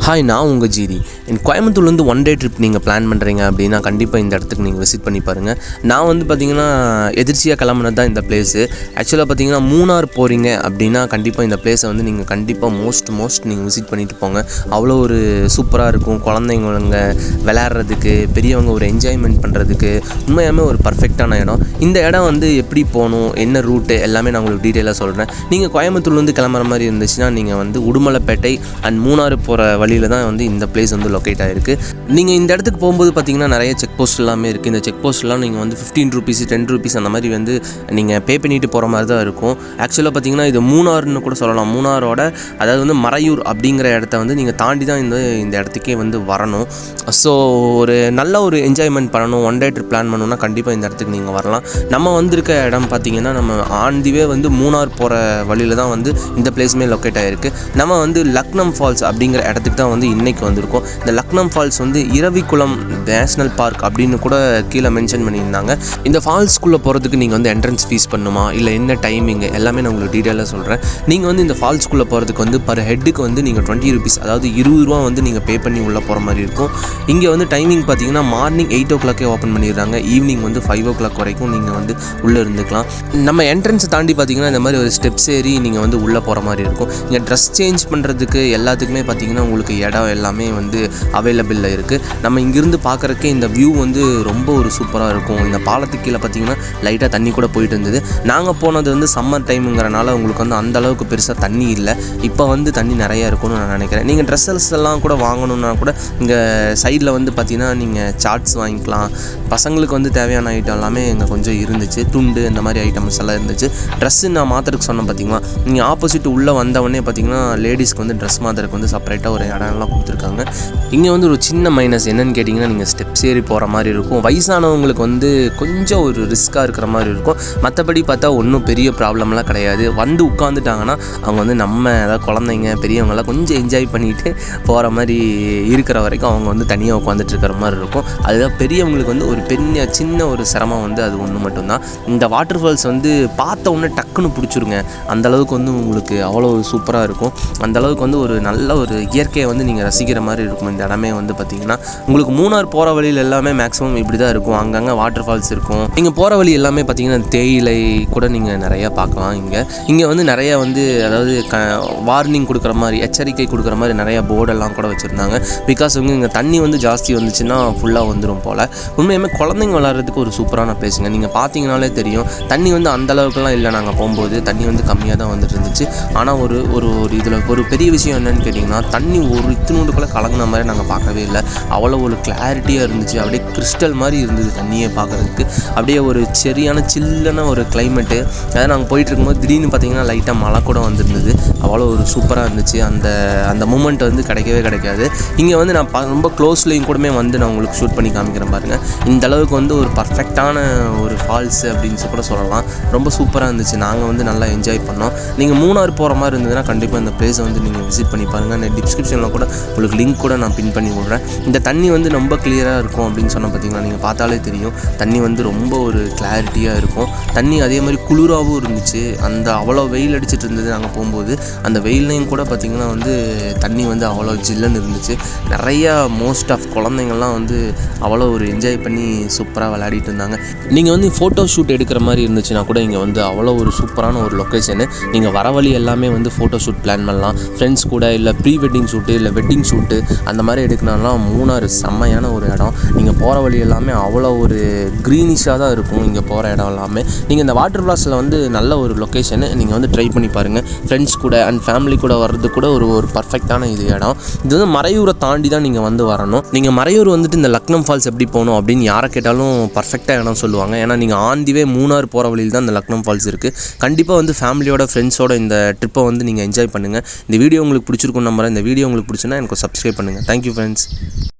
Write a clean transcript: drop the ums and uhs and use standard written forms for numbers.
Hi, நான் உங்கள் GT. கோயம்புத்தூர்லேருந்து ஒன் டே ட்ரிப் நீங்கள் பிளான் பண்ணுறீங்க அப்படின்னா கண்டிப்பாக இந்த இடத்துக்கு நீங்கள் விசிட் பண்ணி பாருங்கள். நான் வந்து பார்த்திங்கன்னா எதிர்ச்சியாக கிளம்புனது தான் இந்த பிளேஸு. ஆக்சுவலாக பார்த்திங்கன்னா மூணார் போகிறீங்க அப்படின்னா கண்டிப்பாக இந்த பிளேஸை வந்து நீங்கள் கண்டிப்பாக மோஸ்ட் நீங்கள் விசிட் பண்ணிட்டு போங்க. அவ்வளோ ஒரு சூப்பராக இருக்கும். குழந்தைங்க விளையாடுறதுக்கு, பெரியவங்க ஒரு என்ஜாய்மெண்ட் பண்ணுறதுக்கு உண்மையாகவே ஒரு பர்ஃபெக்டான இடம். இந்த இடம் வந்து எப்படி போகணும், என்ன ரூட்டு எல்லாமே நான் உங்களுக்கு டீட்டெயிலாக சொல்கிறேன். நீங்கள் கோயம்புத்தூர்லேருந்து கிளம்புற மாதிரி இருந்துச்சுன்னா நீங்கள் வந்து உடுமலைப்பேட்டை அண்ட் மூணாறு போகிற வழியில் தான் வந்து இந்த பிளேஸ் வந்து லொக்கேட் ஆகிருக்கு. நீங்கள் இந்த இடத்துக்கு போகும்போது பார்த்தீங்கன்னா நிறைய செக் போஸ்ட் எல்லாமே இருக்குது. இந்த செக் போஸ்ட்லாம் நீங்கள் வந்து 15 ரூபீஸ் 10 ரூபீஸ் அந்த மாதிரி வந்து நீங்கள் பே பண்ணிட்டு போகிற மாதிரி தான் இருக்கும். ஆக்சுவலாக பார்த்தீங்கன்னா இது மூணாறுன்னு கூட சொல்லலாம். மூணாரோட அதாவது வந்து மறையூர் அப்படிங்கிற இடத்த வந்து நீங்கள் தாண்டி தான் இந்த இடத்துக்கே வந்து வரணும். ஸோ ஒரு நல்ல ஒரு என்ஜாய்மெண்ட் பண்ணணும், ஒன் டே ட்ரிப் பிளான் பண்ணணும்னா கண்டிப்பாக இந்த இடத்துக்கு நீங்கள் வரலாம். நம்ம வந்திருக்க இடம் பார்த்தீங்கன்னா நம்ம ஆண்டிவே வந்து மூணார் போகிற வழியில் தான் வந்து இந்த பிளேஸுமே லொக்கேட் ஆகிருக்கு. நம்ம வந்து லக்னம் ஃபால்ஸ் அப்படிங்கிற இடத்துக்கு தான் வந்து இன்றைக்கி வந்திருக்கோம். இந்த லக்னம் ஃபால்ஸ் வந்து இரவிக்குளம் நேஷ்னல் பார்க் அப்படின்னு கூட கீழே மென்ஷன் பண்ணியிருந்தாங்க. இந்த ஃபால்ஸ்குள்ளே போகிறதுக்கு நீங்கள் வந்து என்ட்ரன்ஸ் ஃபீஸ் பண்ணுமா இல்லை என்ன டைமிங் எல்லாமே நான் உங்களுக்கு டீட்டெயிலாக சொல்கிறேன். நீங்கள் வந்து இந்த ஃபால்ஸ்குள்ளே போகிறதுக்கு வந்து பர் ஹெட்டுக்கு வந்து நீங்கள் 20 ரூபீஸ் அதாவது 20 ரூபா வந்து நீங்கள் பே பண்ணி உள்ளே போகிற மாதிரி இருக்கும். இங்கே வந்து டைமிங் பார்த்தீங்கன்னா மார்னிங் 8 o'clock ஓப்பன் பண்ணிடுறாங்க. ஈவினிங் வந்து 5 o'clock வரைக்கும் நீங்கள் வந்து உள்ளே இருந்துக்கலாம். நம்ம என்ட்ரன்ஸை தாண்டி பார்த்தீங்கன்னா இந்த மாதிரி ஒரு ஸ்டெப்ஸ் ஏறி நீங்கள் வந்து உள்ளே போகிற மாதிரி இருக்கும். இங்கே ட்ரெஸ் சேஞ்ச் பண்ணுறதுக்கு எல்லாத்துக்குமே பார்த்தீங்கன்னா உங்களுக்கு இடம் எல்லாமே வந்து அவைலபிளில் இருக்குது. நம்ம இங்கேருந்து பார்க்குறக்கே இந்த வியூ வந்து ரொம்ப ஒரு சூப்பராக இருக்கும். இந்த பாலத்துக்கு கீழே பார்த்தீங்கன்னா லைட்டாக தண்ணி கூட போயிட்டு இருந்தது. நாங்கள் போனது வந்து சம்மர் டைமுங்கிறனால உங்களுக்கு வந்து அந்த அளவுக்கு பெருசாக தண்ணி இல்லை. இப்போ வந்து தண்ணி நிறையா இருக்கும்னு நான் நினைக்கிறேன். நீங்கள் ட்ரெஸ்ஸஸ் எல்லாம் கூட வாங்கணுன்னா கூட இங்கே சைடில் வந்து பார்த்தீங்கன்னா நீங்கள் சார்ட்ஸ் வாங்கிக்கலாம். பசங்களுக்கு வந்து தேவையான ஐட்டம் எல்லாமே இங்கே கொஞ்சம் இருந்துச்சு. துண்டு இந்த மாதிரி ஐட்டம்ஸ் எல்லாம் இருந்துச்சு. ட்ரெஸ்ஸு நான் மாற்றுறதுக்கு சொன்னேன் பார்த்தீங்களா, நீங்கள் ஆப்போசிட் உள்ளே வந்தவொடனே பார்த்தீங்கன்னா லேடிஸ்க்கு வந்து ட்ரெஸ் மாற்றுறதுக்கு வந்து செப்பரேட்டாக ஒரு இடம்லாம் கொடுத்துருக்காங்க. இங்கே வந்து ஒரு சின்ன மைனஸ் என்னென்னு கேட்டிங்கன்னா நீங்கள் ஸ்டெப்ஸ் ஏறி போகிற மாதிரி இருக்கும். வயசானவங்களுக்கு வந்து கொஞ்சம் ஒரு ரிஸ்க்காக இருக்கிற மாதிரி இருக்கும். மற்றபடி பார்த்தா ஒன்றும் பெரிய ப்ராப்ளம்லாம் கிடையாது. வந்து உட்காந்துட்டாங்கன்னா அவங்க வந்து நம்ம அதாவது குழந்தைங்க பெரியவங்களாம் கொஞ்சம் என்ஜாய் பண்ணிவிட்டு போகிற மாதிரி இருக்கிற வரைக்கும் அவங்க வந்து தனியாக உட்காந்துட்டு இருக்கிற மாதிரி இருக்கும். அதுதான் பெரியவங்களுக்கு வந்து ஒரு சின்ன ஒரு சிரமம் வந்து அது ஒன்று மட்டும்தான். இந்த வாட்டர் ஃபால்ஸ் வந்து பார்த்த உடனே டக்குன்னு பிடிச்சிருங்க. அந்தளவுக்கு வந்து உங்களுக்கு அவ்வளோ சூப்பராக இருக்கும். அந்தளவுக்கு வந்து ஒரு நல்ல ஒரு இயற்கையை வந்து நீங்கள் ரசிக்கிற மாதிரி இருக்கும். இந்த இடமே வந்து பார்த்திங்கன்னா உங்களுக்கு மூணார் போகிற வழியில் எல்லாமே மேக்ஸிமம் இப்படி தான் இருக்கும். அங்கங்கே வாட்டர் ஃபால்ஸ் இருக்கும். நீங்கள் போகிற வழி எல்லாமே பார்த்திங்கன்னா தேயிலை கூட நீங்கள் நிறையா பார்க்கலாம். இங்கே வந்து நிறையா வந்து அதாவது வார்னிங் கொடுக்குற மாதிரி எச்சரிக்கை கொடுக்குற மாதிரி நிறையா போர்டெல்லாம் கூட வச்சுருந்தாங்க. பிகாஸ் வந்து இங்கே தண்ணி வந்து ஜாஸ்தி வந்துச்சுன்னா ஃபுல்லாக வந்துடும் போல். உண்மையுமே குழந்தைங்க விளாட்றதுக்கு ஒரு சூப்பரான பிளேஸுங்க. நீங்கள் பார்த்தீங்கனாலே தெரியும் தண்ணி வந்து அந்தளவுக்குலாம் இல்லை. நாங்கள் போகும்போது தண்ணி வந்து கம்மியாக தான் வந்துட்டு இருந்துச்சு. ஆனால் ஒரு ஒரு இதில் ஒரு பெரிய விஷயம் என்னென்னு கேட்டிங்கன்னா தண்ணி ஒரு இத்தினூண்டுக்குள்ளே கலங்கின மாதிரி நாங்கள் பார்க்கவே இல்லை. அவ்வளோ ஒரு கிளாரிட்டியாக இருந்துச்சு. அப்படியே கிறிஸ்டல் மாதிரி இருந்தது தண்ணியை பார்க்குறதுக்கு. அப்படியே ஒரு சரியான சில்லான ஒரு கிளைமேட்டு. அதாவது நாங்கள் போயிட்டு இருக்கும்போது திடீர்னு பார்த்தீங்கன்னா லைட்டாக மழை கூட வந்துருந்தது. அவ்வளோ ஒரு சூப்பராக இருந்துச்சு. அந்த மூமெண்ட் வந்து கிடைக்காது. இங்கே வந்து நான் ரொம்ப க்ளோஸ்லேயும் கூடமே வந்து நான் உங்களுக்கு ஷூட் பண்ணி காமிக்கிறேன் பாருங்கள். இந்த அளவுக்கு வந்து ஒரு பர்ஃபெக்டான ஒரு ஃபால்ஸு அப்படின்னு கூட சொல்லலாம். ரொம்ப சூப்பராக இருந்துச்சு. நாங்கள் வந்து நல்லா என்ஜாய் பண்ணோம். நீங்கள் மூணார் போகிற மாதிரி இருந்ததுன்னா கண்டிப்பாக இந்த பிளேஸை வந்து நீங்கள் விசிட் பண்ணி பாருங்கள். நான் டிஸ்கிரிப்ஷனில் கூட உங்களுக்கு லிங்க் கூட நான் பின் பண்ணி விட்றேன். இந்த தண்ணி வந்து ரொம்ப கிளியராக இருக்கும் அப்படின்னு சொன்னால் பார்த்தீங்கன்னா நீங்கள் பார்த்தாலே தெரியும். தண்ணி வந்து ரொம்ப ஒரு கிளாரிட்டியாக இருக்கும். தண்ணி அதே மாதிரி குளிராகவும் இருந்துச்சு. அவ்வளோ வெயில் அடிச்சிட்டு இருந்தது நாங்கள் போகும்போது. அந்த வெயிலையும் கூட பார்த்திங்கன்னா வந்து தண்ணி வந்து அவ்வளோ ஜில்லுன்னு இருந்துச்சு. நிறையா மோஸ்ட் ஆஃப் குழந்தைங்கள்லாம் வந்து அவ்வளோ ஒரு என்ஜாய் பண்ணி சூப்பராக விளையாடிட்டு இருந்தாங்க. நீங்கள் வந்து ஃபோட்டோ ஷூட் எடுக்கிற மாதிரி இருந்துச்சுன்னா கூட இங்கே வந்து அவ்வளோ ஒரு சூப்பரான ஒரு லொக்கேஷனு. நீங்கள் வர வழி எல்லாமே வந்து ஃபோட்டோ ஷூட் பிளான் பண்ணலாம். ஃப்ரெண்ட்ஸ் கூட இல்லை ப்ரீ வெட்டிங் ஷூட்டு இல்லை வெட்டிங் ஷூட்டு அந்த மாதிரி எடுக்கணும்லாம் மூணார் செம்மையான ஒரு இடம். நீங்கள் போகிற வழி எல்லாமே அவ்வளோ ஒரு க்ரீனிஷாக தான் இருக்கும். இங்கே போகிற இடம் எல்லாமே நீங்கள் இந்த வாட்டர் ஃபால்ஸில் வந்து நல்ல ஒரு லொக்கேஷனு. நீங்கள் வந்து ட்ரை பண்ணி பாருங்கள். ஃப்ரெண்ட்ஸ் கூட அண்ட் ஃபேமிலி கூட வர்றது கூட ஒரு பர்ஃபெக்டான இடம். இது வந்து மறையூரை தாண்டி தான் நீங்கள் வந்து வரணும். நீங்கள் மறையூர் வந்துட்டு இந்த லக்னம் ஃபால்ஸ் எப்படி போகணும் அப்படின்னு யாரை கேட்டாலும் பர்ஃபெக்டாக இடம் சொல்லுவாங்க. ஏன்னா நீங்கள் ஆந்திவே மூணார் போகிற வழியில் தான் இந்த லக்னம் ஃபால்ஸ் இருக்குது. கண்டிப்பாக வந்து ஃபேமிலியோட ஃப்ரெண்ட்ஸோட இந்த ட்ரிப்பை வந்து நீங்கள் என்ஜாய் பண்ணுங்கள். இந்த வீடியோ உங்களுக்கு பிடிச்சிருக்கும் நம்புறேன். இந்த வீடியோ உங்களுக்கு பிடிச்சுன்னா எனக்கு சப்ஸ்கிரைப் பண்ணுங்கள். Thank you friends.